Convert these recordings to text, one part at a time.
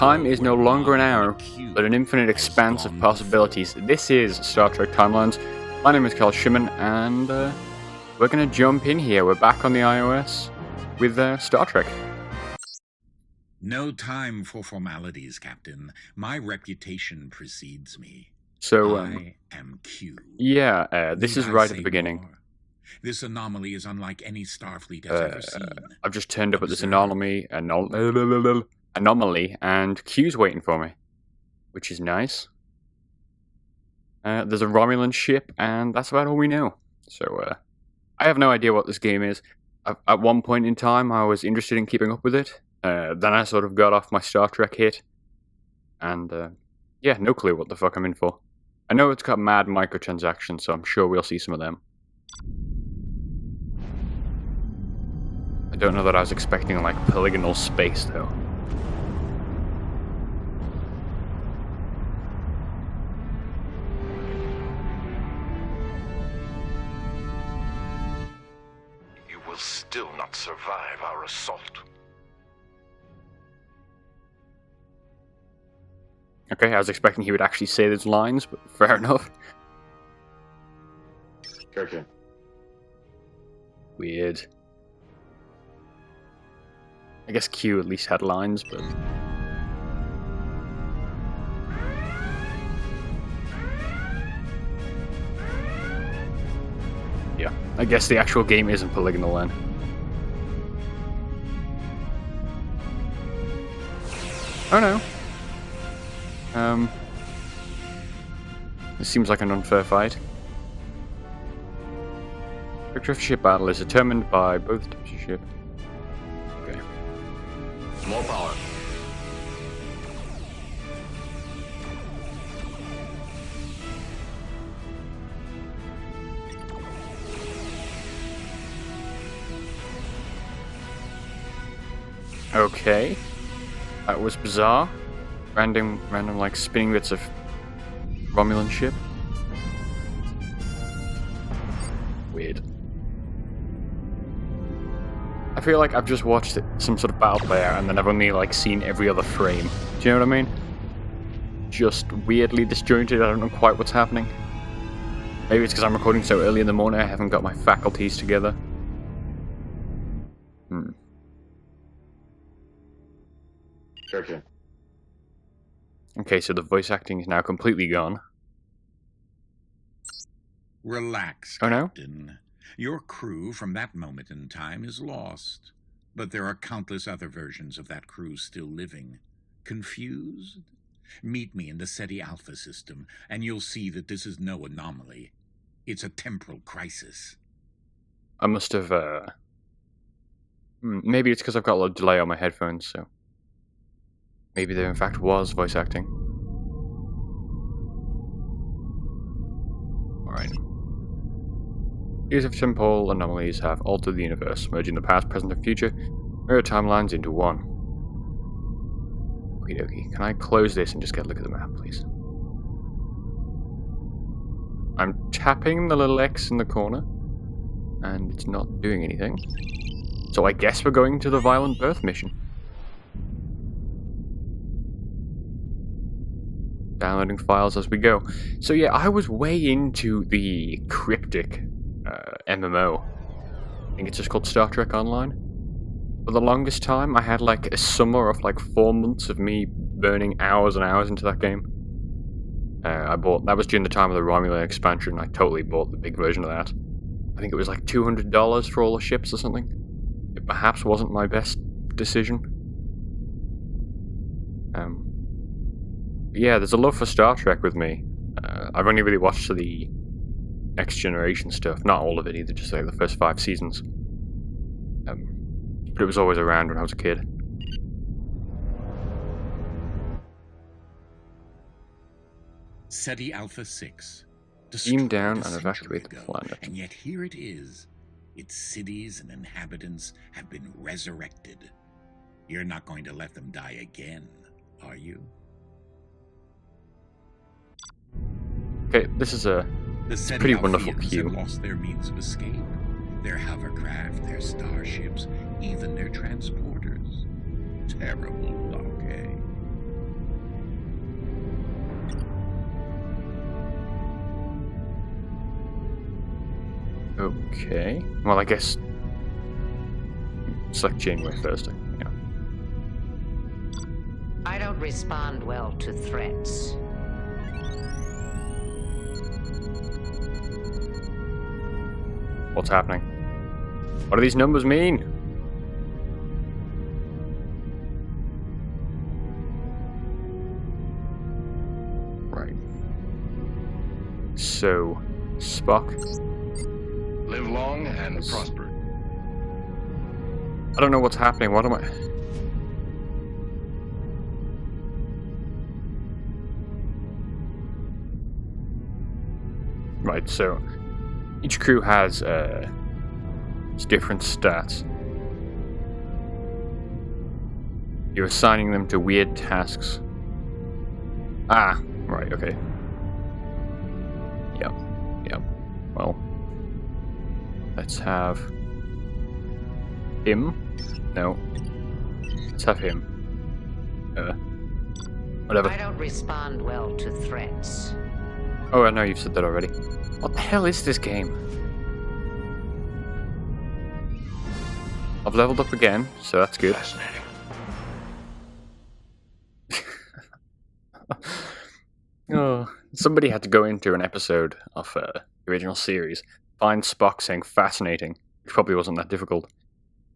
time is no longer an arrow, but an infinite expanse of possibilities. This is Star Trek Timelines. My name is Carl Shimon, and we're going to jump in here. We're back on the iOS with Star Trek. No time for formalities, Captain. My reputation precedes me. So, I am Q. Yeah, this is right at the beginning. More? This anomaly is unlike any Starfleet has ever seen. I've just turned up at this anomaly, and Q's waiting for me, which is nice. There's a Romulan ship, and that's about all we know. So, I have no idea what this game is. At one point in time, I was interested in keeping up with it. Then I sort of got off my Star Trek hit. And, yeah, no clue what the fuck I'm in for. I know it's got mad microtransactions, so I'm sure we'll see some of them. I don't know that I was expecting, like, polygonal space, though. You will still not survive our assault. Okay, I was expecting he would actually say those lines, but fair enough. Okay. Weird. I guess Q at least had lines, but... yeah, I guess the actual game isn't polygonal then. Oh no. This seems like an unfair fight. Victory of ship battle is determined by both types of ship. Okay. More power. Okay. That was bizarre. Random like spinning bits of Romulan ship. Weird. I feel like I've just watched some sort of battle player and then I've only like seen every other frame. Do you know what I mean? Just weirdly disjointed, I don't know quite what's happening. Maybe it's because I'm recording so early in the morning I haven't got my faculties together. Okay. Okay, so the voice acting is now completely gone. Relax, Oh no? Captain. Your crew from that moment in time is lost. But there are countless other versions of that crew still living. Confused? Meet me in the SETI Alpha system, and you'll see that this is no anomaly. It's a temporal crisis. I must have, maybe it's because I've got a little delay on my headphones, so... maybe there in fact was voice acting. Alright. Series of temporal anomalies have altered the universe, merging the past, present, and future mirror timelines into one. Okie dokie. Can I close this and just get a look at the map, please? I'm tapping the little X in the corner, and it's not doing anything. So I guess we're going to the Violent Birth mission. Downloading files as we go. So yeah, I was way into the cryptic MMO. I think it's just called Star Trek Online. For the longest time, I had like a summer of like 4 months of me burning hours and hours into that game. That was during the time of the Romulan expansion. I totally bought the big version of that. I think it was like $200 for all the ships or something. It perhaps wasn't my best decision. Yeah, there's a love for Star Trek with me. I've only really watched the Next Generation stuff. Not all of it either, just like the first 5 seasons. But it was always around when I was a kid. SETI Alpha 6. Beam down and destroyed a evacuate the century ago, planet. And yet here it is. Its cities and inhabitants have been resurrected. You're not going to let them die again, are you? Okay, this is a pretty wonderful queue. Have lost their means of escape. Their hovercraft, their starships, even their transporters. Terrible luck, eh? Okay. Well, I guess... Select Janeway first. Yeah. I don't respond well to threats. What's happening? What do these numbers mean? Right. So, Spock. Live long and prosper. I don't know what's happening. What am I... Right, so each crew has different stats. You're assigning them to weird tasks. Ah, right, okay. Yep, yep. Well, let's have him. No, let's have him. Whatever. I don't respond well to threats. Oh, I know you've said that already. What the hell is this game? I've leveled up again, so that's good. Fascinating. Oh, somebody had to go into an episode of the original series, find Spock saying fascinating, which probably wasn't that difficult.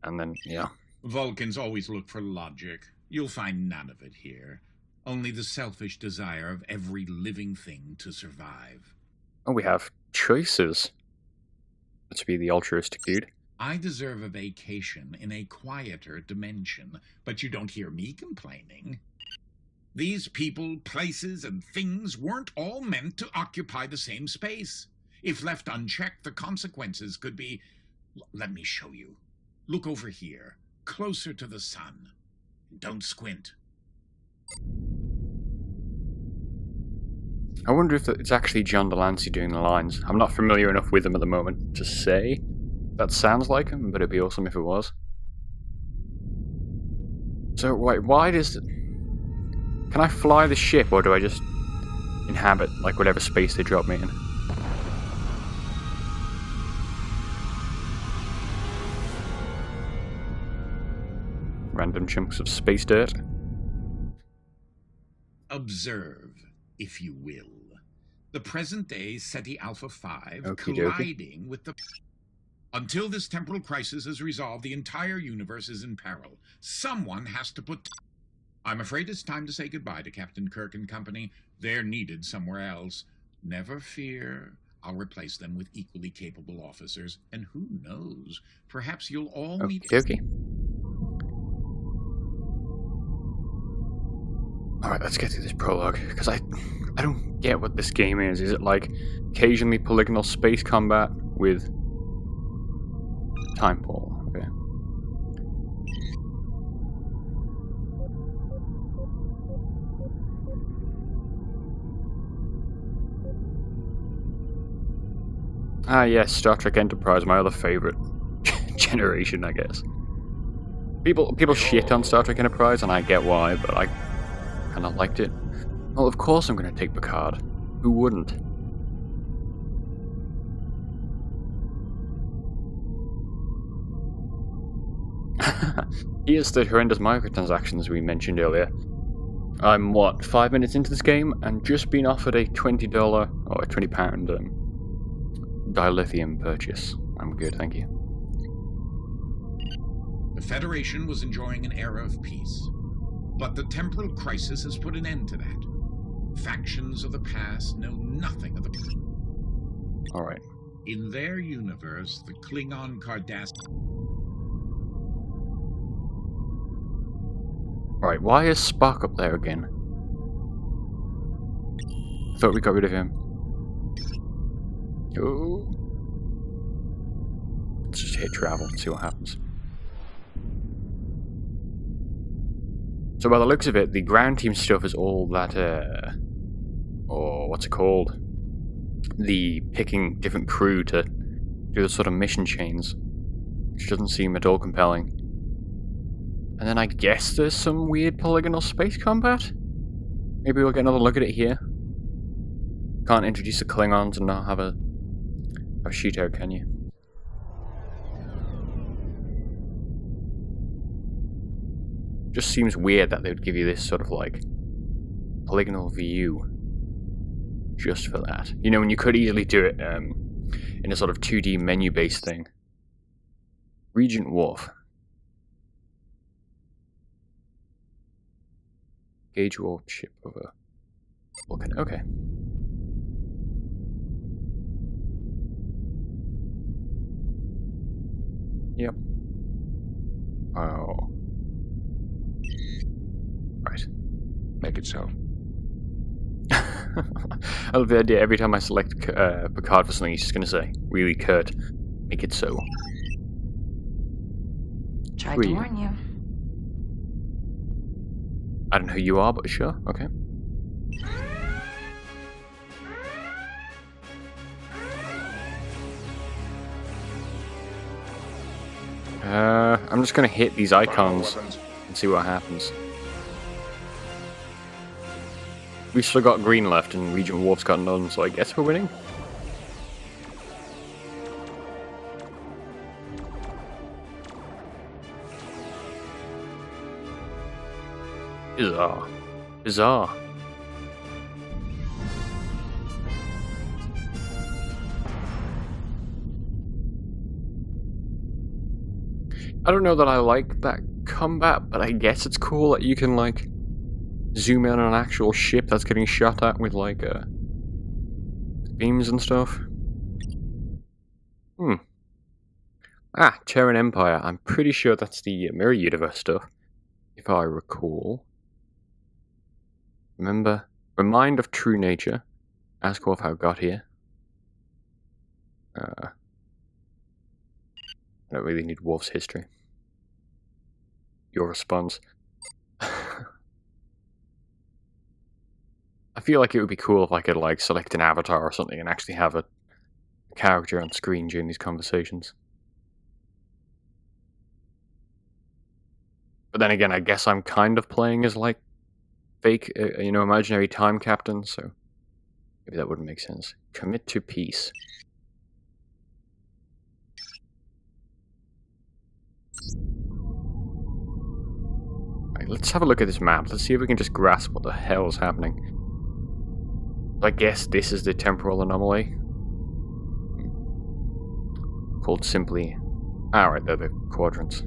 And then, yeah. Vulcans always look for logic. You'll find none of it here. Only the selfish desire of every living thing to survive. Oh, we have choices. Let's be the altruistic dude. I deserve a vacation in a quieter dimension, but you don't hear me complaining. These people, places, and things weren't all meant to occupy the same space. If left unchecked, the consequences could be... Let me show you. Look over here, closer to the sun. Don't squint. I wonder if it's actually John Delancey doing the lines. I'm not familiar enough with him at the moment to say. That sounds like him, but it'd be awesome if it was. So, wait, why does... Can I fly the ship, or do I just inhabit, like, whatever space they drop me in? Random chunks of space dirt. Observe, if you will. The present-day SETI Alpha 5 Okie dokie. colliding with the... Until this temporal crisis is resolved, the entire universe is in peril. Someone has to put... I'm afraid it's time to say goodbye to Captain Kirk and company. They're needed somewhere else. Never fear. I'll replace them with equally capable officers. And who knows? Perhaps you'll all meet... Okie dokie. Alright, let's get through this prologue, because I don't get what this game is. Is it like occasionally polygonal space combat with time portal? Okay. Ah yes, Star Trek Enterprise, my other favorite generation, I guess. People shit on Star Trek Enterprise, and I get why, but I kind of liked it. Well, of course I'm going to take Picard. Who wouldn't? Here's the horrendous microtransactions we mentioned earlier. I'm, what, 5 minutes into this game, and just been offered a $20 or a £20 dilithium purchase. I'm good, thank you. The Federation was enjoying an era of peace. But the temporal crisis has put an end to that. Factions of the past know nothing of the... Alright. In their universe, the Klingon Cardassian... Alright, why is Spock up there again? I thought we got rid of him. Oh. Let's just hit travel and see what happens. So by the looks of it, the ground team stuff is all that, or what's it called? The picking different crew to do the sort of mission chains, which doesn't seem at all compelling. And then I guess there's some weird polygonal space combat? Maybe we'll get another look at it here. Can't introduce the Klingons and not have a shootout, can you? just seems weird that they would give you this sort of like polygonal view just for that. You know, when you could easily do it in a sort of 2D menu-based thing. Regent Wharf. Gauge warp ship over volcano. Okay. Yep. Oh. Right. Make it so. I love the idea every time I select Picard for something, he's just going to say, really curt, make it so. Tried to warn you. I don't know who you are, but sure, okay. I'm just going to hit these icons and see what happens. We've still got green left and Regent Wharf's got none, so I guess we're winning. Bizarre. Bizarre. I don't know that I like that combat, but I guess it's cool that you can, like, zoom in on an actual ship that's getting shot at with, like, beams and stuff. Terran Empire. I'm pretty sure that's the Mirror Universe stuff, if I recall. Remember, remind of true nature. Ask Worf how it got here. I don't really need Worf's history. Your response. I feel like it would be cool if I could, like, select an avatar or something and actually have a character on screen during these conversations. But then again, I guess I'm kind of playing as, like, fake, imaginary time captain, so maybe that wouldn't make sense. Commit to peace. Right, let's have a look at this map. Let's see if we can just grasp what the hell is happening. I guess this is the temporal anomaly. Called simply... right, they're the quadrants.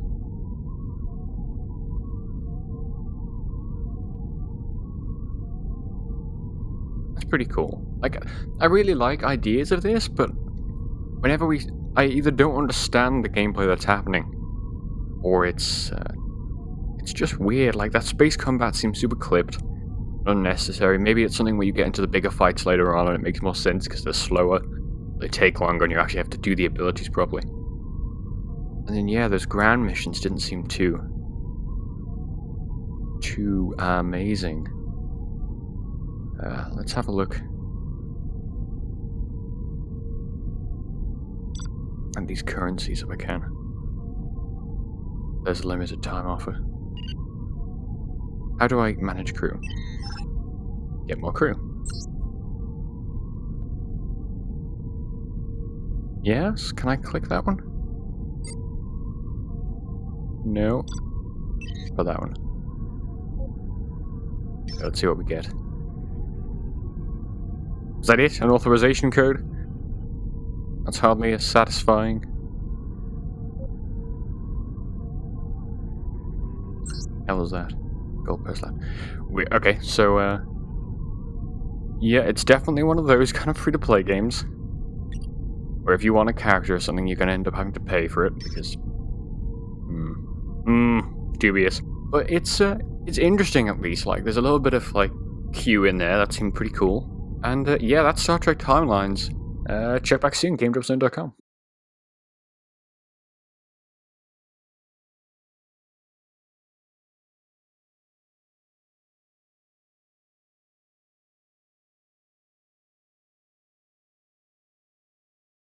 That's pretty cool. Like, I really like ideas of this, but whenever I either don't understand the gameplay that's happening, or it's just weird. Like, that space combat seems super clipped, unnecessary. Maybe it's something where you get into the bigger fights later on and it makes more sense because they're slower, they take longer, and you actually have to do the abilities properly. And then, yeah, those ground missions didn't seem too amazing. Let's have a look at these currencies if I can. There's a limited time offer. How do I manage crew? Get more crew. Yes? Can I click that one? No. For that one. Let's see what we get. Is that it? An authorization code? That's hardly as satisfying. Hell is that? Gold post lab. Okay, so yeah, it's definitely one of those kind of free-to-play games where if you want a character or something, you're gonna end up having to pay for it because dubious. But it's interesting at least. Like, there's a little bit of like Q in there that seemed pretty cool. And yeah, that's Star Trek Timelines. Check back soon, GameDropZone.com.